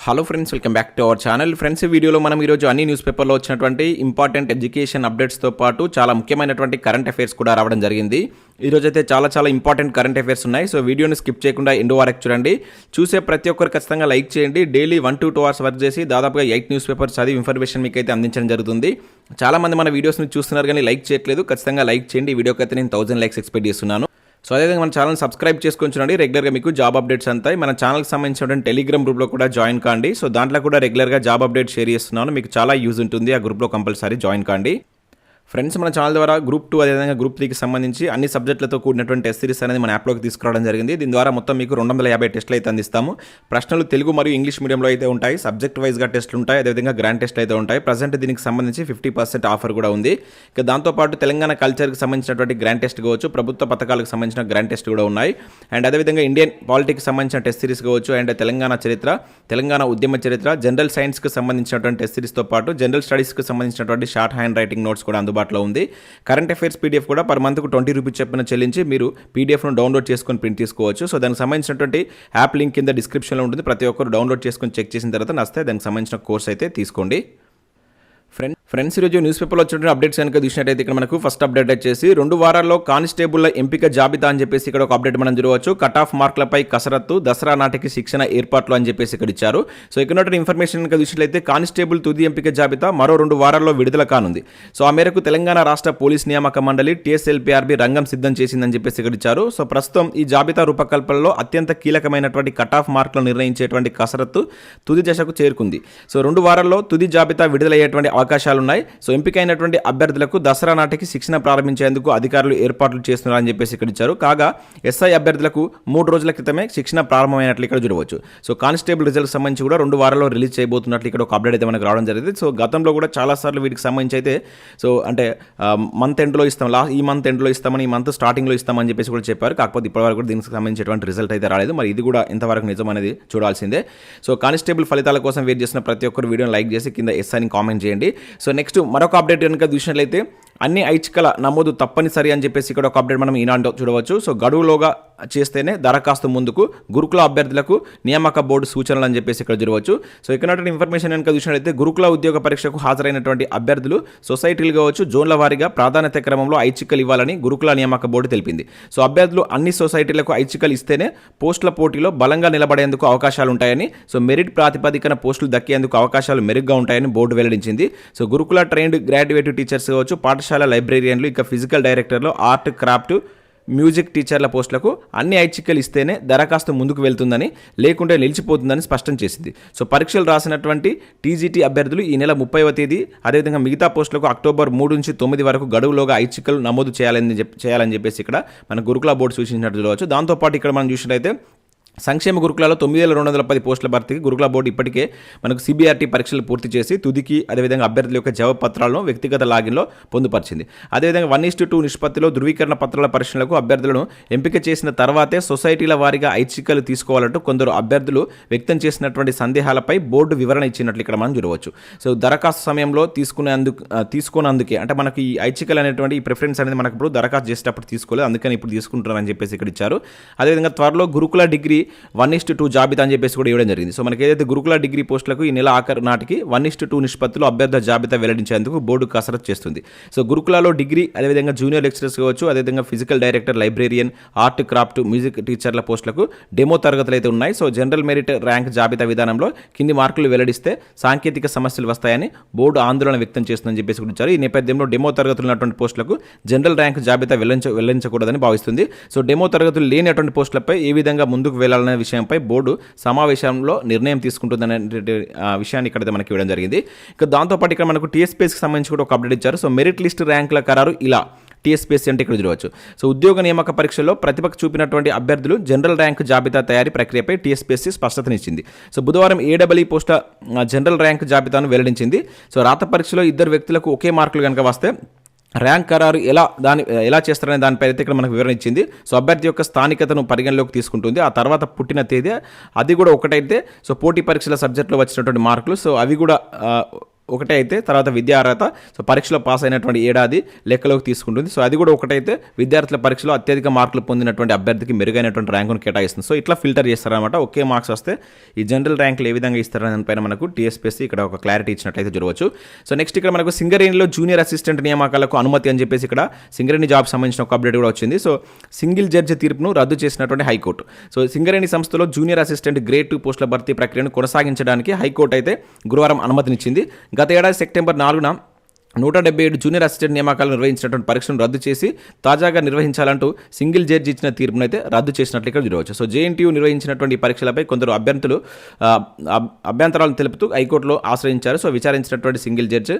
Hello friends, welcome back to our channel. Friends, ఈ వీడియోలో మనం ఈరోజు అన్ని న్యూస్ పేపర్లో వచ్చినటువంటి ఇంపార్టెంట్ ఎడ్యుకేషన్ అప్డేట్స్తో పాటు చాలా ముఖ్యమైనటువంటి కరెంట్ అఫైర్స్ కూడా రావడం జరిగింది. ఈరోజు అయితే చాలా ఇంపార్టెంట్ కరెంట్ అఫైర్స్ ఉన్నాయి. సో వీడియోని స్కిప్ చేయకుండా ఎండ్ వరకు చూడండి. చూసే ప్రతి ఒక్కరు ఖచ్చితంగా లైక్ చేయండి. డైలీ 1 to 2 hours వర్క్ చేసి దాదాపుగా 8 న్యూస్ పేపర్స్ చదివి ఇన్ఫర్మేషన్ మీకు అయితే అందించడం జరుగుతుంది. చాలామంది మన వీడియోస్ని చూస్తున్నారు కానీ లైక్ చేయట్లేదు. ఖచ్చితంగా లైక్ చేయండి. ఈ వీడియోకి అయితే నేను 1000 లైక్స్ ఎక్స్పెక్ట్ చేస్తున్నాను. సో అదేవిధంగా మన ఛానల్ సబ్స్క్రైబ్ చేసుకొని చూడండి. రెగ్యులర్గా మీకు జాబ్ అప్డేట్స్ అంతాయి. మన ఛానల్కి సంబంధించిన టెలిగ్రామ్ గ్రూప్లో కూడా జాయిన్ కాండి. సో దాంట్లో కూడా రెగ్యులర్గా జాబ్ అప్డేట్ షేర్ చేస్తున్నాను. మీకు చాలా యూజ్ ఉంటుంది. ఆ గ్రూప్లో కంపల్సరీ జాయిన్ కాండి. ఫ్రెండ్స్, మన ఛానల్ ద్వారా గ్రూప్ 2 అదేవిధంగా గ్రూప్ 3కి సంబంధించి అన్ని సబ్జెక్టులతో కూడినటువంటి టెస్ట్ సిరీస్ అనేది మన యాప్లోకి తీసుకురావడం జరిగింది. దీని ద్వారా మొత్తం మీకు 250 టెస్టులు అయితే అందిస్తాము. ప్రశ్నలు తెలుగు మరియు ఇంగ్లీష్ మీడియంలో అయితే ఉంటాయి. సబ్జెక్ట్ వైజ్గా టెస్టులు ఉంటాయి. అదేవిధంగా గ్రాండ్ టెస్ట్లు అయితే ఉంటాయి. ప్రజెంట్ దీనికి సంబంధించి 50% ఆఫర్ కూడా ఉంది. ఇక దాంతోపాటు తెలంగాణ కల్చర్కి సంబంధించినటువంటి గ్రాండ్ టెస్ట్ కావచ్చు, ప్రభుత్వ పథకాలకు సంబంధించిన గ్రాండ్ టెస్ట్ కూడా ఉన్నాయి. అండ్ అదేవిధంగా ఇండియన్ పాలిటిక్స్ సంబంధించిన టెస్ట్ సిరీస్ కావచ్చు, అండ్ తెలంగాణ చరిత్ర, తెలంగాణ ఉద్యమ చరిత్ర, జనరల్ సైన్స్కి సంబంధించినటువంటి టెస్ట్ సిరీస్తో పాటు జనరల్ స్టడీస్కి సంబంధించినటువంటి షార్ట్ హ్యాండ్ రైటింగ్ నోట్స్ కూడా అందుబాటులో ఉంది. కరెంట్ అఫైర్స్ పీడిఎఫ్ కూడా పర్ మంత్కు 20 రూపీస్ చెప్పిన చెల్లించి మీరు పీడిఎఫ్ను డౌన్లోడ్ చేసుకొని ప్రింట్ తీసుకోవచ్చు. సో దానికి సంబంధించినటువంటి యాప్ లింక్ కింద డిస్క్రిప్షన్లో ఉంటుంది. ప్రతి ఒక్కరు డౌన్లోడ్ చేసుకొని చెక్ చేసిన తర్వాత నచ్చితే దానికి సంబంధించిన కోర్స్ అయితే తీసుకోండి. ఫ్రెండ్స్, ఈరోజు న్యూస్ పేపర్లో వచ్చినటువంటి అప్డేట్స్ కనుక చూసినట్టయితే ఇక్కడ మనకు ఫస్ట్ అప్డేట్ వచ్చేసి 2 వారాల్లో కానిస్టేబుల్ల ఎంపిక జాబితా అని చెప్పేసి ఇక్కడ ఒక అప్డేట్ మనం చూడవచ్చు. కట్ ఆఫ్ మార్కులపై కసరత్తు, దసరా నాటికి శిక్షణ ఏర్పాట్లు అని చెప్పేసి ఇక్కడ ఇచ్చారు. సో ఇక్కడ ఇన్ఫర్మేషన్ కనుక చూసినట్లయితే కానిస్టేబుల్ తుది ఎంపిక జాబితా మరో 2 వారాల్లో విడుదల కానుంది. సో ఆ మేరకు తెలంగాణ రాష్ట్ర పోలీస్ నియామక మండలి TSLPRB రంగం సిద్ధం చేసిందని చెప్పేసి ఇక్కడ ఇచ్చారు. సో ప్రస్తుతం ఈ జాబితా రూపకల్పనలో అత్యంత కీలకమైనటువంటి కట్ ఆఫ్ మార్కులను నిర్ణయించేటువంటి కసరత్తు తుది దశకు చేరుకుంది. సో 2 వారాల్లో తుది జాబితా విడుదలయ్యేటువంటి అవకాశాలు ఉన్నాయి. సో ఎంపికైనటువంటి అభ్యర్థులకు దసరా నాటికి శిక్షణ ప్రారంభించేందుకు అధికారులు ఏర్పాట్లు చేస్తున్నారని చెప్పేసి ఇక్కడ ఇచ్చారు. కాగా SI అభ్యర్థులకు 3 రోజుల క్రితమే శిక్షణ ప్రారంభమైనట్లు ఇక్కడ చూడవచ్చు. సో కానిస్టేబుల్ రిజల్ట్ సంబంధించి కూడా 2 వారాల్లో రిలీజ్ చేయబోతున్నట్లు ఇక్కడ ఒక అప్డేట్ అయితే మనకు రావడం జరిగింది. సో గతంలో కూడా చాలాసార్లు వీటికి సంబంధించి అయితే సో అంటే మంత్ ఎండ్లో ఇస్తాం, ఈ మంత్ ఎండ్లో ఇస్తామని, ఈ మంత్ స్టార్టింగ్లో ఇస్తామని చెప్పేసి కూడా చెప్పారు. కాకపోతే ఇప్పటివరకు కూడా దీనికి సంబంధించినటువంటి రిజల్ట్ అయితే రాలేదు. మరి ఇది కూడా ఎంతవరకు నిజం అనేది చూడాల్సిందే. సో కానిస్టేబుల్ ఫలితాల కోసం వెయిట్ చేసిన ప్రతి ఒక్కరు వీడియోని లైక్ చేసి కింద SI అని కామెంట్ చేయండి. సో నెక్స్ట్ మరొక అప్డేట్ కనుక చూసినట్లయితే అన్ని ఐచ్ఛికల నమోదు తప్పనిసరి అని చెప్పేసి ఇక్కడ ఒక అప్డేట్ మనం ఈనాడు చూడవచ్చు. సో గడువులోగా చేస్తేనే దరఖాస్తు ముందుకు, గురుకుల అభ్యర్థులకు నియామక బోర్డు సూచనలు అని చెప్పేసి ఇక్కడ చూడవచ్చు. సో ఇక్కడ ఇన్ఫర్మేషన్ కనుక చూసినట్లయితే గురుకుల ఉద్యోగ పరీక్షకు హాజరైనటువంటి అభ్యర్థులు సొసైటీలు కావచ్చు, జోన్ల వారీగా ప్రాధాన్యత క్రమంలో ఐచ్ఛికలు ఇవ్వాలని గురుకుల నియామక బోర్డు తెలిపింది. సో అభ్యర్థులు అన్ని సొసైటీలకు ఐచ్ఛికలు ఇస్తేనే పోస్టుల పోటీలో బలంగా నిలబడేందుకు అవకాశాలు ఉంటాయని, సో మెరిట్ ప్రాతిపదికన పోస్టులు దక్కేందుకు అవకాశాలు మెరుగ్గా ఉంటాయని బోర్డు వెల్లడించింది. సో గురుకుల ట్రైన్డ్ గ్రాడ్యుయేట్ టీచర్స్ కావచ్చు, పాఠశాల లైబ్రేరియన్లు, ఇక ఫిజికల్ డైరెక్టర్లు, ఆర్ట్, క్రాఫ్ట్, మ్యూజిక్ టీచర్ల పోస్టులకు అన్ని ఐచ్ఛికలు ఇస్తేనే దరఖాస్తు ముందుకు వెళ్తుందని, లేకుంటే నిలిచిపోతుందని స్పష్టం చేసింది. సో పరీక్షలు రాసినటువంటి TGT అభ్యర్థులు ఈ నెల 30వ తేదీ, అదేవిధంగా మిగతా పోస్టులకు అక్టోబర్ 3 నుంచి 9 వరకు గడువులోగా ఐచ్ఛికలు నమోదు చేయాలని చెప్పేసి ఇక్కడ మన గురుకుల బోర్డు సూచించినట్టు చూడవచ్చు. దాంతోపాటు ఇక్కడ మనం చూసినట్లయితే సంక్షేమ గురుకులలో 9210 పోస్టుల భర్తీకి గురుకుల బోర్డు ఇప్పటికే మనకు CBRT పరీక్షలు పూర్తి చేసి తుదికి అదేవిధంగా అభ్యర్థుల యొక్క జవాబు పత్రాలను వ్యక్తిగత లాగిన్లో పొందుపరిచింది. అదేవిధంగా 1:2 నిష్పత్తిలో ధృవీకరణ పత్రాల పరిశీలనకు అభ్యర్థులను ఎంపిక చేసిన తర్వాతే సొసైటీల వారీగా ఐచ్ఛికలు తీసుకోవాలంటూ కొందరు అభ్యర్థులు వ్యక్తం చేసినటువంటి సందేహాలపై బోర్డు వివరణ ఇచ్చినట్లు ఇక్కడ మనం చూడవచ్చు. సో దరఖాస్తు సమయంలో తీసుకున్నందుకే అంటే మనకి ఈ ఐచ్ఛికలు అనేటువంటి ఈ ప్రిఫరెన్స్ అనేది మనకు ఇప్పుడు దరఖాస్తు చేసేటప్పుడు తీసుకోలేదు, అందుకని ఇప్పుడు తీసుకుంటున్నారని చెప్పేసి ఇక్కడ ఇచ్చారు. అదేవిధంగా త్వరలో గురుకుల డిగ్రీ 1:2 జాబితా అని చెప్పేసి కూడా ఇవ్వడం జరిగింది. సో మనకి ఏదైతే గురుకుల డిగ్రీ పోస్టులకు ఈ నెల ఆఖరు నాటికి 1:2 నిష్పత్తిలో అభ్యర్థుల జాబితా వెల్లడించేందుకు బోర్డు కసరత్తు చేస్తుంది. సో గురుకులలో డిగ్రీ, అదేవిధంగా జూనియర్ లెక్చరర్స్ కావచ్చు, అదేవిధంగా physical director, librarian, art, craft, music టీచర్ల పోస్టులకు డెమో తరగతులు అయితే ఉన్నాయి. సో జనరల్ మెరిట్ ర్యాంక్ జాబితా విధానంలో కింది మార్కులు వెల్లడిస్తే సాంకేతిక సమస్యలు వస్తాయని బోర్డు ఆందోళన వ్యక్తం చేస్తుందని చెప్పేసి కూడా ఇచ్చారు. ఈ నేపథ్యంలో డెమో తరగతులు ఉన్నటువంటి పోస్టులకు జనరల్ ర్యాంక్ జాబితా వెల్లడించకూడదని భావిస్తుంది. సో డెమో తరగతులు లేనటువంటి పోస్టులపై ఏ విధంగా ముందుకు వెళ్లాలనే విషయంపై బోర్డు సమావేశంలో నిర్ణయం తీసుకుంటుందనే విషయాన్ని ఇక్కడ మనకి ఇవ్వడం జరిగింది. ఇక దాంతోపాటు ఇక్కడ మనకు TSPSCకి సంబంధించి కూడా ఒక అప్డేట్ ఇచ్చారు. సో మెరిట్ లిస్ట్ ర్యాంకుల ఖరారు ఇలా TSPSC అంటే ఇక్కడ చూడవచ్చు. సో ఉద్యోగ నియామక పరీక్షల్లో ప్రతిభకు చూపినటువంటి అభ్యర్థులు జనరల్ ర్యాంక్ జాబితా తయారీ ప్రక్రియపై TSPSC స్పష్టతనిచ్చింది. సో బుధవారం AEE పోస్టుల జనరల్ ర్యాంక్ జాబితాను వెల్లడించింది. సో రాత పరీక్షలో 2 వ్యక్తులకు ఒకే మార్కులు కనుక వస్తే ర్యాంక్ ఖరారు ఎలా చేస్తారనే దానిపై అయితే ఇక్కడ మనకు వివరణ ఇచ్చింది. సో అభ్యర్థి యొక్క స్థానికతను పరిగణలోకి తీసుకుంటుంది. ఆ తర్వాత పుట్టిన తేదీ అది కూడా ఒకటైతే సో పోటీ పరీక్షల సబ్జెక్టులో వచ్చినటువంటి మార్కులు సో అవి కూడా ఒకటే అయితే తర్వాత విద్యా అర్హత సో పరీక్షలో పాస్ అయినటువంటి ఏడాది లెక్కలోకి తీసుకుంటుంది. సో అది కూడా ఒకటైతే విద్యార్థుల పరీక్షలో అత్యధిక మార్కులు పొందినటువంటి అభ్యర్థికి మెరుగైనటువంటి ర్యాంకును కేటాయిస్తుంది. సో ఇట్లా ఫిల్టర్ చేస్తారనమాట. ఒకే మార్క్స్ వస్తే ఈ జనరల్ ర్యాంకులు ఏ విధంగా ఇస్తారని దానిపైన మనకు టీఎస్పీఎస్సీ ఇక్కడ ఒక క్లారిటీ ఇచ్చినట్లయితే చూడవచ్చు. సో నెక్స్ట్ ఇక్కడ మనకు సింగరేణిలో జూనియర్ అసిస్టెంట్ నియామకాలకు అనుమతి అని చెప్పేసి ఇక్కడ సింగరేణి జాబ్ సంబంధించిన ఒక అప్డేట్ కూడా వచ్చింది. సో సింగిల్ జడ్జి తీర్పును రద్దు చేసినటువంటి హైకోర్టు. సో సింగరేణి సంస్థలో జూనియర్ అసిస్టెంట్ గ్రేడ్ 2 పోస్టుల భర్తీ ప్రక్రియను కొనసాగించడానికి హైకోర్టు అయితే గురువారం అనుమతినిచ్చింది. గత ఏడాది సెప్టెంబర్ 4న 177 జూనియర్ అసిస్టెంట్ నియామకాలు నిర్వహించినటువంటి పరీక్షను రద్దు చేసి తాజాగా నిర్వహించాలంటూ సింగిల్ జడ్జి ఇచ్చిన తీర్పును అయితే రద్దు చేసినట్లు ఇక్కడ చూడవచ్చు. సో జేఎన్టీయూ నిర్వహించినటువంటి పరీక్షలపై కొందరు అభ్యంతరాలను తెలుపుతూ హైకోర్టులో ఆశ్రయించారు. సో విచారించినటువంటి సింగిల్ జడ్జి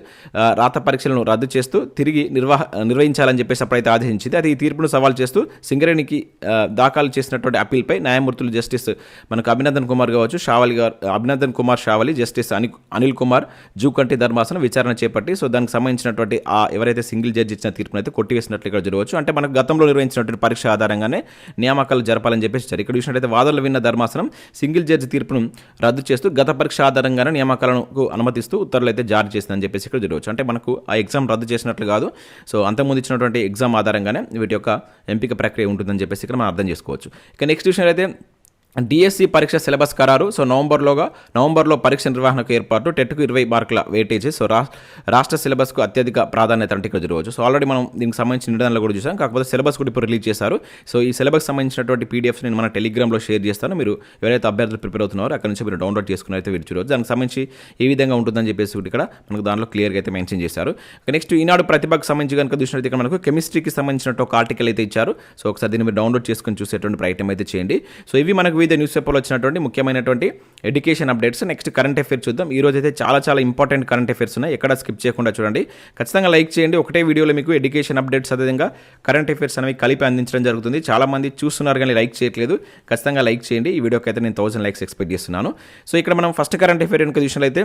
రాత పరీక్షలను రద్దు చేస్తూ తిరిగి నిర్వహించాలని చెప్పేసి అప్పుడైతే ఆదేశించింది. అది ఈ తీర్పును సవాల్ చేస్తూ సింగరేణికి దాఖలు చేసినటువంటి అప్పీల్పై న్యాయమూర్తులు జస్టిస్ మనకు అభినందన్ కుమార్ షావలి, జస్టిస్ అనిల్ కుమార్ జూకంటి ధర్మాసనం విచారణ చేపట్టి సో దానికి సంబంధించినటువంటి ఎవరైతే సింగిల్ జడ్జి ఇచ్చిన తీర్పును అయితే కొట్టివేసినట్లు ఇక్కడ జరగవచ్చు. అంటే మనకు గతంలో నిర్వహించినటువంటి పరీక్ష ఆధారంగానే నియామకాలు జరపాలని చెప్పేసి ఇక్కడ చూసినట్లయితే వాదనలు విన్న ధర్మాసనం సింగిల్ జడ్జి తీర్పును రద్దు చేస్తూ గత పరీక్ష ఆధారంగానే నియామకాలకు అనుమతిస్తూ ఉత్తర్వులు అయితే జారీ చేసిందని చెప్పేసి ఇక్కడ జరగవచ్చు. అంటే మనకు ఆ ఎగ్జామ్ రద్దు చేసినట్లు కాదు, సో అంతకుముందు ఇచ్చినటువంటి ఎగ్జామ్ ఆధారంగానే వీటి యొక్క ఎంపిక ప్రక్రియ ఉంటుందని చెప్పేసి ఇక్కడ మనం అర్థం చేసుకోవచ్చు. ఇక నెక్స్ట్ విషయం అయితే డిఎస్సి పరీక్ష సిలబస్ ఖరారు. సో నవంబర్లో పరీక్ష నిర్వహణకు ఏర్పాటు, టెట్కు 20 మార్కుల వెయిటేజీ. సో రాష్ట్ర సిలబస్కు అత్యధిక ప్రాధాన్యత అంటే ఇక్కడ చూడవచ్చు. సో ఆల్రెడీ మనం దీనికి సంబంధించిన నిర్ణయాలు కూడా చూసాం, కాకపోతే సిలబస్ కూడా ఇప్పుడు రిలీజ్ చేశారు. సో ఈ సిలబస్ సంబంధించినటువంటి పీడిఎఫ్స్ నేను మన టెలిగ్రామ్లో షేర్ చేస్తాను. మీరు ఎవరైతే అభ్యర్థులు ప్రిపేర్ అవుతున్నారో అక్కడ నుంచి మీరు డౌన్లోడ్ చేసుకుని అయితే మీరు చూడవచ్చు. దానికి సంబంధించి ఏ విధంగా ఉంటుందని చెప్పేసి ఇక్కడ మనకు దానిలో క్లియర్గా అయితే మెన్షన్ చేశారు. నెక్స్ట్ ఈనాడు ప్రతిభకు సంబంధించి కనుక చూసినట్టు ఇక్కడ మనకు కెమిస్ట్రీకి సంబంధించినట్టు ఒక ఆర్టికల్ అయితే ఇచ్చారు. సో ఒకసారి దీన్ని మీరు డౌన్లోడ్ చేసుకుని చూసేటువంటి ప్రయత్నం అయితే చేయండి. సో ఇవి మనకు వివిధ న్యూస్ పేపర్లో వచ్చినటువంటి ముఖ్యమైనటువంటి education updates. Next current affairs చూద్దాం. ఈ రోజు అయితే చాలా ఇంపార్టెంట్ కరెంట్ అఫైర్స్ ఉన్నాయి, ఎక్కడ స్కిప్ చేయకుండా చూడండి. ఖచ్చితంగా లైక్ చేయండి. ఒకటే వీడియోలో మీకు ఎడ్యుకేషన్ అప్డేట్స్ అదేవిధంగా కరెంట్ అఫైర్స్ అనేవి కలిపి అందించడం జరుగుతుంది. చాలా మంది చూస్తున్నారు కానీ లైక్ చేయట్లేదు. ఖచ్చితంగా లైక్ చేయండి. ఈ వీడియోకి అయితే నేను 1000 లైక్స్ ఎక్స్పెక్ట్ చేస్తున్నాను. సో ఇక్కడ మనం ఫస్ట్ కరెంట్ అఫైర్ కనుక చూసినట్లయితే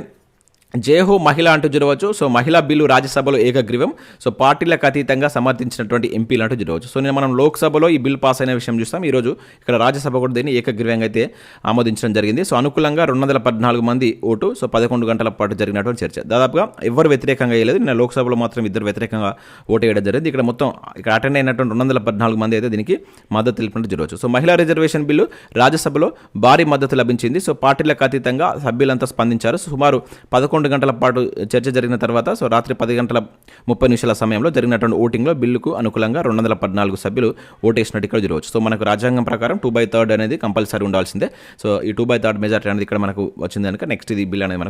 జేహో మహిళ అంటూ చూడవచ్చు. సో మహిళా బిల్లు రాజ్యసభలో ఏకగ్రీవం. సో పార్టీలకు అతీతంగా సమర్థించినటువంటి ఎంపీలు అంటూ చూడవచ్చు. సో నేను మనం లోక్సభలో ఈ బిల్ పాస్ అయిన విషయం చూస్తాం. ఈరోజు ఇక్కడ రాజ్యసభ కూడా దీన్ని ఏకగ్రీవంగా అయితే ఆమోదించడం జరిగింది. సో అనుకూలంగా 214 మంది ఓటు. సో 11 గంటల పాటు జరిగినటువంటి చర్చ. దాదాపుగా ఎవరు వ్యతిరేకంగా వేయలేదు. నేను లోక్సభలో మాత్రం 2 వ్యతిరేకంగా ఓటు వేయడం జరిగింది. ఇక్కడ మొత్తం ఇక్కడ అటెండ్ అయినటువంటి 214 మంది అయితే దీనికి మద్దతు తెలిపినట్టు చూడవచ్చు. సో మహిళా రిజర్వేషన్ బిల్లు రాజ్యసభలో భారీ మద్దతు లభించింది. సో పార్టీలకు అతీతంగా సభ్యులంతా స్పందించారు. సుమారు 11 గంటల పాటు చర్చ జరిగిన తర్వాత సో రాత్రి 10:30 సమయంలో జరిగినటువంటి ఓటింగ్లో బిల్లుకు అనుకూలంగా 214 సభ్యులు ఓటేసినట్టు ఇక్కడ చూడవచ్చు. సో మనకు రాజ్యాంగం ప్రకారం 2/3 అనేది కంపల్సరీ ఉండాల్సిందే. సో ఈ 2/3 మెజారిటీ అనేది ఇక్కడ మనకు వచ్చింది కనుక నెక్స్ట్ ఇది బిల్ అనేది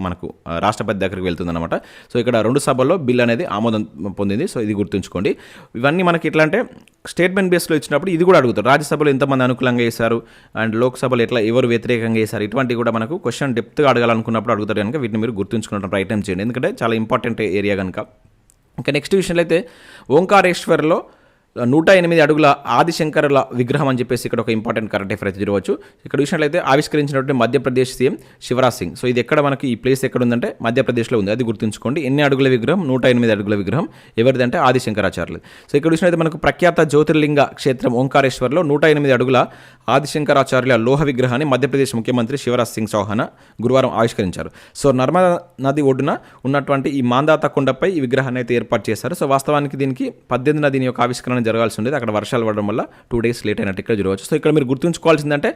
మనకు రాష్ట్రపతి దగ్గరికి వెళ్తుంది అనమాట. సో ఇక్కడ 2 సభల్లో బిల్ అనేది ఆమోదం పొందింది. సో ఇది గుర్తుంచుకోండి. ఇవన్నీ మనకి ఎట్లా అంటే స్టేట్మెంట్ బేస్లో ఇచ్చినప్పుడు ఇది కూడా అడుగుతారు. రాజ్యసభలో ఎంతమంది అనుకూలంగా వేశారు అండ్ లోక్సభలో ఎట్లా ఎవరు వ్యతిరేకంగా వేశారు, ఇటువంటివి కూడా మనకు క్వశ్చన్ డెప్త్గా అడగాలనుకున్నప్పుడు అడుగుతారు కనుక వీటిని మీరు గుర్తుంచుకున్న ప్రయత్నం చేయండి, ఎందుకంటే చాలా ఇంపార్టెంట్ ఏరియా కనుక. ఇంకా నెక్స్ట్ విషయంలో అయితే ఓంకారేశ్వర్లో 108 అడుగుల ఆదిశంకరుల విగ్రహం అని చెప్పేసి ఇక్కడ ఒక ఇంపార్టెంట్ కరెంట్ అఫైర్ అయితే చూడవచ్చు. ఇక్కడ చూసినట్లయితే ఆవిష్కరించినటువంటి మధ్యప్రదేశ్ సీఎం శివరాజ్ సింగ్. సో ఇది ఎక్కడ మనకి ఈ ప్లేస్ ఎక్కడ ఉందంటే మధ్యప్రదేశ్లో ఉంది, అది గుర్తుంచుకోండి. ఎన్ని అడుగుల విగ్రహం? 108 అడుగుల విగ్రహం. ఎవరిదంటే ఆదిశంకరాచార్యులు. సో ఇక్కడ చూసినట్లయితే మనకు ప్రఖ్యాత జ్యోతిర్లింగ క్షేత్రం ఓంకారేశ్వర్లో 108 అడుగుల ఆదిశంకరాచార్యుల లోహ విగ్రహాన్ని మధ్యప్రదేశ్ ముఖ్యమంత్రి శివరాజ్ సింగ్ చౌహాన్ గురువారం ఆవిష్కరించారు. సో నర్మదా నది ఒడ్డున ఉన్నటువంటి ఈ మాందాత కొండపై ఈ విగ్రహాన్ని అయితే ఏర్పాటు చేశారు. సో వాస్తవానికి దీనికి 18న దీని యొక్క ఆవిష్కరణ జరగాల్సి ఉండేది, అక్కడ వర్షాలు పడడం వల్ల 2 days లేట్ అయినట్టు ఇక్కడ చూడవచ్చు. సో ఇక్కడ మీరు గుర్తుంచుకోవాల్సిందంటే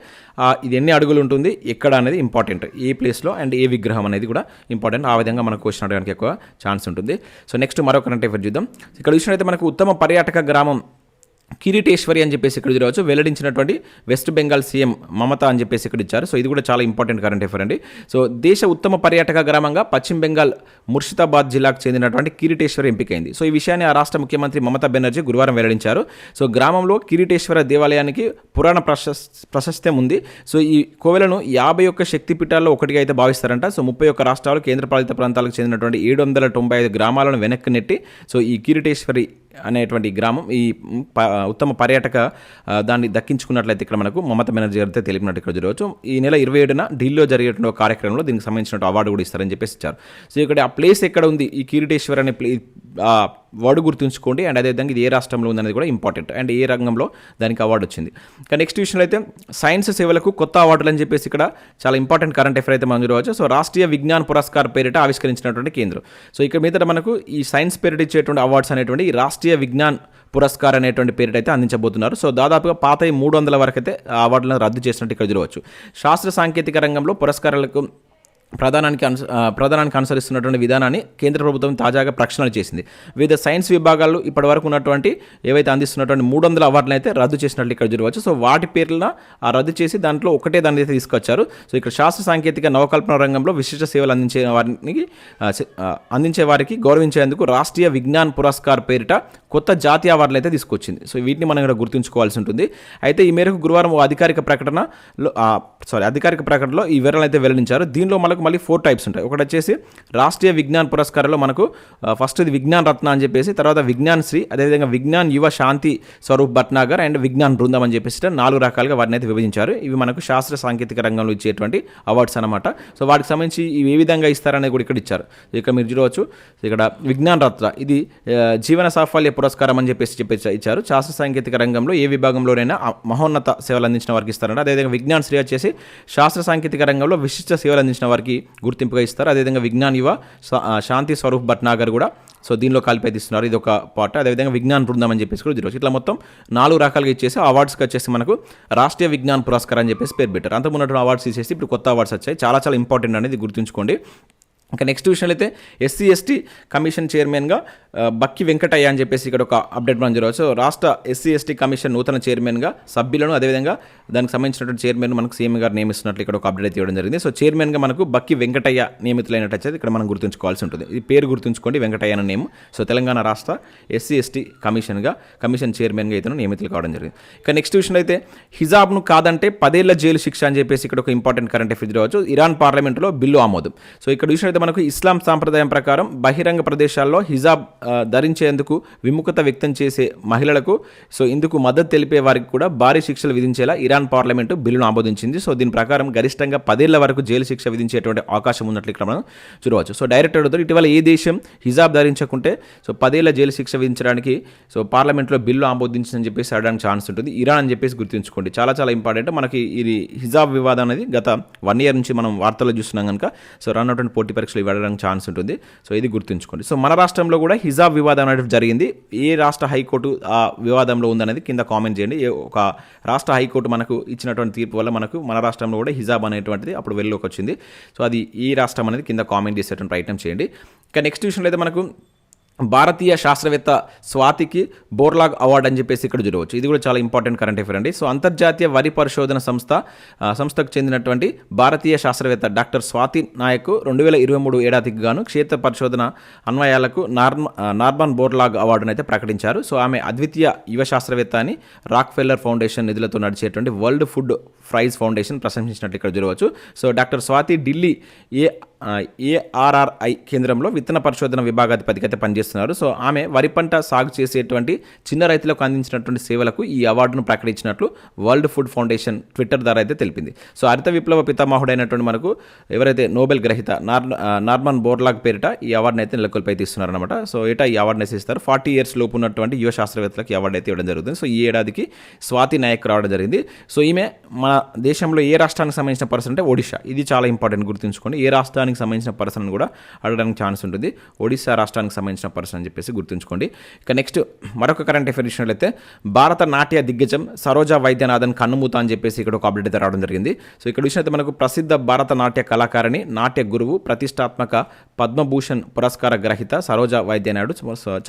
ఇది ఎన్ని అడుగులు ఉంటుంది, ఎక్కడ అనేది ఇంపార్టెంట్, ఏ ప్లేస్లో అండ్ ఏ విగ్రహం అనేది కూడా ఇంపార్టెంట్. ఆ విధంగా మనకు క్వశ్చన్ అడగడానికి ఎక్కువ ఛాన్స్ ఉంటుంది. సో నెక్స్ట్ మరో కరెంట్ అఫైర్ చూద్దాం. ఇక్కడ చూసినట్లయితే మనకు ఉత్తమ పర్యాటక గ్రామం కిరీటేశ్వరి అని చెప్పేసి ఇక్కడ చూడవచ్చు. వెల్లడించినటువంటి వెస్ట్ బెంగాల్ సీఎం మమతా అని చెప్పేసి ఇక్కడ ఇచ్చారు. సో ఇది కూడా చాలా ఇంపార్టెంట్ కరెంట్ అఫైర్ అండి. సో దేశ ఉత్తమ పర్యాటక గ్రామంగా పశ్చిమ బెంగాల్ ముర్షిదాబాద్ జిల్లాకు చెందినటువంటి కిరీటేశ్వరి ఎంపికైంది. సో ఈ విషయాన్ని ఆ రాష్ట్ర ముఖ్యమంత్రి మమతా బెనర్జీ గురువారం వెల్లడించారు. సో గ్రామంలో కిరీటేశ్వర దేవాలయానికి పురాణ ప్రశస్త్యం ఉంది. సో ఈ కోవెలను 51 శక్తిపీఠాల్లో ఒకటిగా అయితే భావిస్తారంట. సో 31 రాష్ట్రాలు కేంద్రపాలిత ప్రాంతాలకు చెందినటువంటి 795 గ్రామాలను వెనక్కి నెట్టి సో ఈ కిరీటేశ్వరి అనేటువంటి గ్రామం ఈ ఉత్తమ పర్యాటక దాన్ని దక్కించుకున్నట్లయితే ఇక్కడ మనకు మమతా బెనర్జీ గారితో తెలిపినట్టు ఇక్కడ చూడవచ్చు. ఈ నెల 27న ఢిల్లీలో జరిగేటువంటి ఒక కార్యక్రమంలో దీనికి సంబంధించిన అవార్డు కూడా ఇస్తారని చెప్పేసి ఇచ్చారు. సో ఇక్కడ ఆ ప్లేస్ ఎక్కడ ఉంది, ఈ కిరీటేశ్వర్ అనే వర్డ్ గుర్తుంచుకోండి. అండ్ అదేవిధంగా ఇది ఏ రాష్ట్రంలో ఉందనేది కూడా ఇంపార్టెంట్, అండ్ ఏ రంగంలో దానికి అవార్డు వచ్చింది. ఇక నెక్స్ట్ విషయంలో అయితే సైన్స్ సేవలకు కొత్త అవార్డులు అని చెప్పేసి ఇక్కడ చాలా ఇంపార్టెంట్ కరెంట్ అఫైర్ అయితే మనం చూడవచ్చు. సో రాష్ట్రీయ విజ్ఞాన్ పురస్కార్ పేరిట ఆవిష్కరించినటువంటి కేంద్రం. సో ఇక్కడ మీద మనకు ఈ సైన్స్ పేరిట ఇచ్చేటువంటి అవార్డ్స్ అనేటువంటి ఈ రాష్ట్రీయ విజ్ఞాన్ పురస్కార్ అనేటువంటి పేరిట అయితే అందించబోతున్నారు. సో దాదాపుగా పాత 300 వరకు అయితే ఆ అవార్డులను రద్దు చేసినట్టు ఇక్కడ చూడవచ్చు. శాస్త్ర సాంకేతిక రంగంలో పురస్కారాలకు ప్రధానానికి అనుసరిస్తున్నటువంటి విధానాన్ని కేంద్ర ప్రభుత్వం తాజాగా ప్రక్షాళన చేసింది. వివిధ సైన్స్ విభాగాల్లో ఇప్పటివరకు ఉన్నటువంటి ఏవైతే అందిస్తున్నటువంటి 300 అవార్డులను అయితే రద్దు చేసినట్లు ఇక్కడ చూడవచ్చు. సో వాటి పేర్లను రద్దు చేసి దాంట్లో ఒకటే దాన్ని అయితే తీసుకొచ్చారు. సో ఇక్కడ శాస్త్ర సాంకేతిక నవకల్పన రంగంలో విశిష్ట సేవలు అందించే వారికి గౌరవించేందుకు రాష్ట్రీయ విజ్ఞాన్ పురస్కార్ పేరిట కొత్త జాతీయ అవార్డులు అయితే తీసుకొచ్చింది. సో వీటిని మనం ఇక్కడ గుర్తుంచుకోవాల్సి ఉంటుంది. అయితే ఈ మేరకు గురువారం అధికారిక ప్రకటనలో ఈ వివరాలు అయితే వెల్లడించారు. దీనిలో మళ్ళీ 4 టైప్స్ ఉంటాయి. ఒకటి వచ్చేసి రాష్ట్రీయ విజ్ఞాన్ పురస్కారాల్లో మనకు ఫస్ట్ ఇది విజ్ఞాన్ రత్న అని చెప్పేసి, తర్వాత విజ్ఞాన్ శ్రీ, అదేవిధంగా విజ్ఞాన్ యువ శాంతి స్వరూప్ భట్నాగర్ అండ్ విజ్ఞాన్ బృందం అని చెప్పేసి 4 రకాలుగా వాటిని అయితే విభజించారు. ఇవి మనకు శాస్త్ర సాంకేతిక రంగంలో ఇచ్చేటువంటి అవార్డ్స్ అనమాట. సో వాటికి సంబంధించి ఇవి ఏ విధంగా ఇస్తారనేది కూడా ఇక్కడ ఇచ్చారు. ఇక్కడ మీరు చూడవచ్చు. ఇక్కడ విజ్ఞాన్ రత్న ఇది జీవన సాఫల్య పురస్కారం అని చెప్పేసి ఇచ్చారు. శాస్త్ర సాంకేతిక రంగంలో ఏ విభాగంలోనైనా మహోన్నత సేవలు అందించిన వారికి ఇస్తారంట. అదేవిధంగా విజ్ఞాన్ శ్రీ వచ్చేసి శాస్త్ర సాంకేతిక రంగంలో విశిష్ట సేవలు అందించిన వారికి గుర్తింపుగా ఇస్తారు. అదేవిధంగా విజ్ఞాన్ యువ శాంతి స్వరూప్ భట్నాగర్ కూడా సో దీనిలో కలిపి ఇస్తున్నారు. ఇది ఒక పార్ట్. అదేవిధంగా విజ్ఞాన్ బృందం అని చెప్పేసి కూడా ఇట్లా మొత్తం 4 రకాలుగా ఇచ్చేసి అవార్డ్స్కి వచ్చేసి మనకు రాష్ట్రీయ విజ్ఞాన్ పురస్కారం అని చెప్పేసి పేరు పెట్టారు. అంతకు ఉన్నటువంటి అవార్డ్స్ ఇచ్చేసి ఇప్పుడు కొత్త అవార్డ్స్ వచ్చాయి. చాలా చాలా ఇంపార్టెంట్ అనేది గుర్తుంచుకోండి. ఇంకా నెక్స్ట్ విషయంలో అయితే SC/ST కమిషన్ చైర్మన్గా బక్కి వెంకటయ్య అని చెప్పేసి ఇక్కడ ఒక అప్డేట్ మనం చూడవచ్చు. రాష్ట్ర SC/ST కమిషన్ నూతన చైర్మన్గా సభ్యులను అదేవిధంగా దానికి సంబంధించినటువంటి చైర్మన్ మనకు సీఎం గారు నియమిస్తున్నట్లు ఇక్కడ ఒక అప్డేట్ ఇవ్వడం జరిగింది. సో చైర్మన్గా మనకు బక్కి వెంకటయ్య నియమితులైనట్టు వచ్చేది ఇక్కడ మనం గుర్తుంచుకోవాల్సి ఉంటుంది. ఈ పేరు గుర్తుంచుకోండి, వెంకటయ్య అనే నేమ్. సో తెలంగాణ రాష్ట్ర SC/ST కమిషన్ చైర్మన్గా ఇతను నియమితులు కావడం జరిగింది. ఇక నెక్స్ట్ విషయంలో అయితే హిజాబ్ను కాదంటే 10 ఏళ్ల జైలు శిక్ష అని చెప్పేసి ఇక్కడ ఒక ఇంపార్టెంట్ కరెంట్ అఫైర్ చూడవచ్చు. ఇరాన్ పార్లమెంట్లో బిల్లు ఆమోదం. సో ఇక్కడ విషయం అయితే మనకు ఇస్లాం సాంప్రదాయం ప్రకారం బహిరంగ ప్రదేశాల్లో హిజాబ్ ధరించేందుకు విముఖత వ్యక్తం చేసే మహిళలకు సో ఇందుకు మద్దతు తెలిపే వారికి కూడా భారీ శిక్షలు విధించేలా ఇరాన్ పార్లమెంటు బిల్లును ఆమోదించింది. సో దీని ప్రకారం గరిష్టంగా 10 ఏళ్ల వరకు జైలు శిక్ష విధించేటువంటి అవకాశం ఉన్నట్లు ఇక్కడ మనం చూడవచ్చు. సో డైరెక్ట్ అడుగుతారు ఇటీవల ఏ దేశం హిజాబ్ ధరించకుంటే సో 10 ఏళ్ల జైలు శిక్ష విధించడానికి సో పార్లమెంట్లో బిల్లు ఆమోదించిందని చెప్పేసి అడగడానికి ఛాన్స్ ఉంటుంది. ఇరాన్ అని చెప్పేసి గుర్తుంచుకోండి. చాలా చాలా ఇంపార్టెంట్. మనకి ఇది హిజాబ్ వివాదం అనేది గత 1 ఇయర్ నుంచి మనం వార్తల్లో చూస్తున్నాం కనుక సో రానున్నటువంటి పోటీ పరీక్షలు ఇవ్వడానికి ఛాన్స్ ఉంటుంది. సో ఇది గుర్తుంచుకోండి. సో మన రాష్ట్రంలో కూడా హిజాబ్ వివాదం అనేది జరిగింది. ఏ రాష్ట్ర హైకోర్టు ఆ వివాదంలో ఉందనేది కింద కామెంట్ చేయండి. ఒక రాష్ట్ర హైకోర్టు మనకు ఇచ్చినటువంటి తీర్పు వల్ల మనకు మన రాష్ట్రంలో కూడా హిజాబ్ అనేటువంటిది అప్పుడు వెలుగులోకి వచ్చింది. సో అది ఈ రాష్ట్రం అనేది కింద కామెంట్ చేసేటువంటి ప్రయత్నం చేయండి. ఇక నెక్స్ట్ విషయంలో అయితే మనకు భారతీయ శాస్త్రవేత్త స్వాతికి బోర్లాగ్ అవార్డు అని చెప్పేసి ఇక్కడ చూడవచ్చు. ఇది కూడా చాలా ఇంపార్టెంట్ కరెంట్ అఫైర్ అండి. సో అంతర్జాతీయ వరి పరిశోధన సంస్థకు చెందినటువంటి భారతీయ శాస్త్రవేత్త డాక్టర్ స్వాతి నాయక్ 2023 ఏడాదికి గాను క్షేత్ర పరిశోధన అన్వయాలకు నార్మన్ బోర్లాగ్ అవార్డును అయితే ప్రకటించారు. సో ఆమె అద్వితీయ యువ శాస్త్రవేత్త అని రాక్ఫెల్లర్ ఫౌండేషన్ నిధులతో నడిచేటువంటి వరల్డ్ ఫుడ్ ప్రైజ్ ఫౌండేషన్ ప్రశంసించినట్లు ఇక్కడ చూడవచ్చు. So doctor Swathi Delhi ARRI కేంద్రంలో విత్తన పరిశోధన విభాగాధిపతిగా అయితే పనిచేస్తున్నారు. సో ఆమె వరి పంట సాగు చేసేటువంటి చిన్న రైతులకు అందించినటువంటి సేవలకు ఈ అవార్డును ప్రకటించినట్లు వరల్డ్ ఫుడ్ ఫౌండేషన్ ట్విట్టర్ ద్వారా అయితే తెలిపింది. సో హరిత విప్లవ పితామహుడైనటువంటి మనకు ఎవరైతే నోబెల్ గ్రహీత నార్మన్ బోర్లాగ్ పేరిట ఈ అవార్డును అయితే నెలకొల్పై తీస్తున్నారనమాట. సో ఏటా ఈ అవార్డును అయితే ఇస్తారు. 40 years లోపు ఉన్నటువంటి యువ శాస్త్రవేత్తలకు ఈ అవార్డు అయితే ఇవ్వడం జరుగుతుంది. సో ఈ ఏడాదికి స్వాతి నాయక్ రావడం జరిగింది. సో ఈమె మన దేశంలో ఏ రాష్ట్రానికి సంబంధించిన పర్సన్ అంటే ఒడిషా. ఇది చాలా ఇంపార్టెంట్ గుర్తుంచుకోండి. ఏ రాష్ట్రానికి సంబంధించిన పర్సన్ కూడా అడగడానికి ఛాన్స్ ఉంటుంది. ఒడిశా రాష్ట్రానికి సంబంధించిన పర్సన్ అని చెప్పేసి గుర్తుంచుకోండి. ఇక నెక్స్ట్ మరొక కరెంట్ అఫైర్ విషయంలో భారత నాట్య దిగ్గజం సరోజా వైద్యనాథన్ కన్నుమూత అని చెప్పేసి ఇక్కడ ఒక అప్డేట్ అయితే రావడం జరిగింది. సో ఇక్కడ విషయం అయితే మనకు ప్రసిద్ధ భారత నాట్య కళాకారిణి, నాట్య గురువు, ప్రతిష్టాత్మక పద్మభూషణ్ పురస్కార గ్రహీత సరోజా వైద్యనాథ్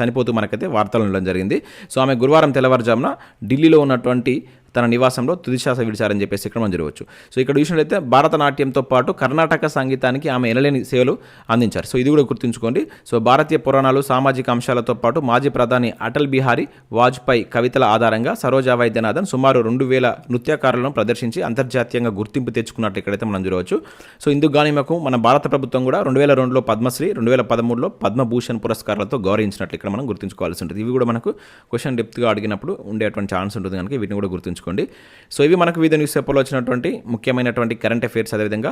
చనిపోతూ మనకైతే వార్తలు ఉండడం జరిగింది. సో ఆమె గురువారం తెల్లవారుజామున ఢిల్లీలో ఉన్నటువంటి తన నివాసంలో తుదిశ్వాస విడిచారని చెప్పేసి ఇక్కడ మనం చూడవచ్చు. సో ఇక్కడ విషయంలో భారతనాట్యంతో పాటు కర్ణాటక సంగీతానికి ఆమె ఎనలేని సేవలు అందించారు. సో ఇది కూడా గుర్తుంచుకోండి. సో భారతీయ పురాణాలు, సామాజిక అంశాలతో పాటు మాజీ ప్రధాని అటల్ బిహారీ వాజ్పేయి కవితల ఆధారంగా సరోజా వైద్యనాథన్ సుమారు 2000 నృత్యకారులను ప్రదర్శించి అంతర్జాతీయంగా గుర్తింపు తెచ్చుకున్నట్లు ఇక్కడైతే మనం చూడవచ్చు. సో ఇందుకు గాను మన భారత ప్రభుత్వం కూడా 2002లో పద్మశ్రీ, 2013లో పద్మభూషణ్ పురస్కారాలతో గౌరవించినట్లు ఇక్కడ మనం గుర్తుంచుకోవాల్సి ఉంటుంది. ఇవి కూడా మనకు క్వశ్చన్ డెప్త్గా అడిగినప్పుడు ఉండేటువంటి ఛాన్స్ ఉంటుంది కనుక వీటిని కూడా గుర్తుంచుకోవాలి. గుర్తుంచుకోండి. సో ఇవి మనకు వివిధ న్యూస్ పేపర్లో వచ్చినటువంటి ముఖ్యమైనటువంటి కరెంట్ అఫైర్స్, అదేవిధంగా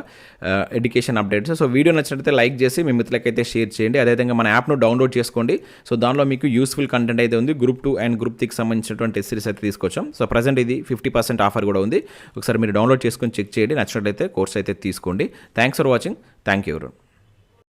ఎడ్యుకేషన్ అప్డేట్స్. సో వీడియో నచ్చినట్లయితే లైక్ చేసి మీ మిత్రులకైతే షేర్ చేయండి. అదేవిధంగా మన యాప్ను డౌన్లోడ్ చేసుకోండి. సో దానిలో మీకు యూస్ఫుల్ కంటెంట్ అయితే ఉంది. గ్రూప్ 2 అండ్ గ్రూప్ 3కి సంబంధించినటువంటి టెస్ట్ సిరీస్ అయితే తీసుకొచ్చాం. సో ప్రజెంట్ ఇది 50% ఆఫర్ కూడా ఉంది. ఒకసారి మీరు డౌన్లోడ్ చేసుకొని చెక్ చేయండి. నచ్చినట్లయితే కోర్స్ అయితే తీసుకోండి. Thanks for watching. Thank you everyone.